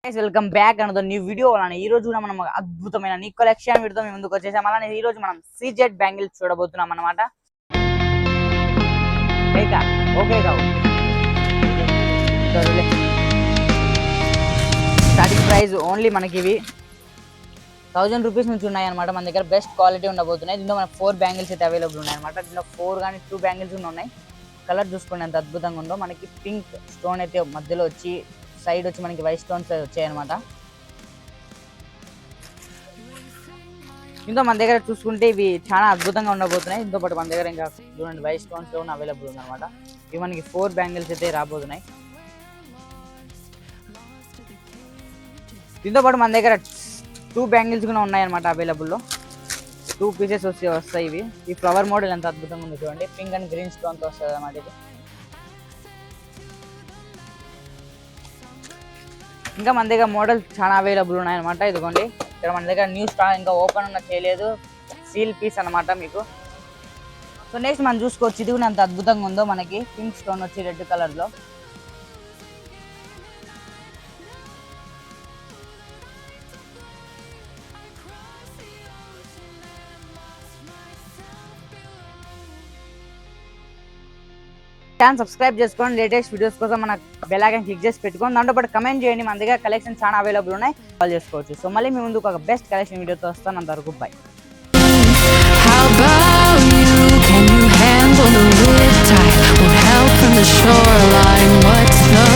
Welcome back another new video. అలానే ఈ రోజు కూడా మనం ఒక అద్భుతమైన నీ కలెక్షన్ వీడితో మేము ముందుకు వచ్చేసాం. అలానే ఈ రోజు మనం సీజెడ్ బ్యాంగిల్స్ చూడబోతున్నాం అన్నమాట. ఓకే కావు స్టార్టింగ్ ప్రైస్ ఓన్లీ మనకి ఇవి 1000 రూపీస్ నుంచి ఉన్నాయి అనమాట. మన దగ్గర బెస్ట్ క్వాలిటీ ఉండబోతున్నాయి. దీంట్లో మనకు 4 బ్యాంగిల్స్ అయితే అవైలబుల్ ఉన్నాయి అనమాట. దీంట్లో 4 కానీ 2 బ్యాంగిల్స్ ఉన్నాయి. కలర్ చూసుకోండి ఎంత అద్భుతంగా ఉందో. మనకి పింక్ స్టోన్ అయితే మధ్యలో వచ్చి సైడ్ వచ్చి మనకి వైట్ స్టోన్స్ వచ్చాయన్నమాట. ఇంతో మన దగ్గర చూసుకుంటే ఇవి చాలా అద్భుతంగా ఉండబోతున్నాయి. దీంతో పాటు మన దగ్గర ఇంకా చూడండి వైట్ స్టోన్స్ లో అవైలబుల్ ఉంది అనమాట. ఇవి మనకి 4 బ్యాంగిల్స్ అయితే రాబోతున్నాయి. దీంతో పాటు మన దగ్గర 2 బ్యాంగిల్స్ కూడా ఉన్నాయన్నమాట అవైలబుల్లో. 2 పీసెస్ వస్తాయి ఇవి. ఈ ఫ్లవర్ మోడల్ ఎంత అద్భుతంగా ఉంది చూడండి. పింక్ అండ్ గ్రీన్ స్టోన్తో వస్తుంది అన్నమాట ఇది. ఇంకా మన దగ్గర మోడల్ చాలా అవైలబుల్ ఉన్నాయన్నమాట. ఇదిగోండి ఇక్కడ మన దగ్గర న్యూ స్టాక్ ఇంకా ఓపెన్ ఉన్న చేయలేదు, సీల్ పీస్ అనమాట మీకు. సో నెక్స్ట్ మనం చూసుకోవచ్చు. ఇది కూడా ఎంత అద్భుతంగా ఉందో. మనకి పింక్ స్టోన్ వచ్చి రెడ్ కలర్లో. ఛానల్ సబ్స్క్రైబ్ చేసుకోండి. లేటెస్ట్ వీడియోస్ కోసం మన బెల్ ఐకాన్ క్లిక్ చేసి పెట్టుకోండి. దాంతో పాటు కమెంట్ చేయండి. మన దగ్గర కలెక్షన్ చాలా అవైలబుల్ ఉన్నాయి, కాల్ చేసుకోవచ్చు. సో మళ్ళీ మీ ముందుకు ఒక బెస్ట్ కలెక్షన్ వీడియోతో వస్తాను. అంతవరకు by. How about you? Can you handle the riptide? Will help from the shoreline. What's the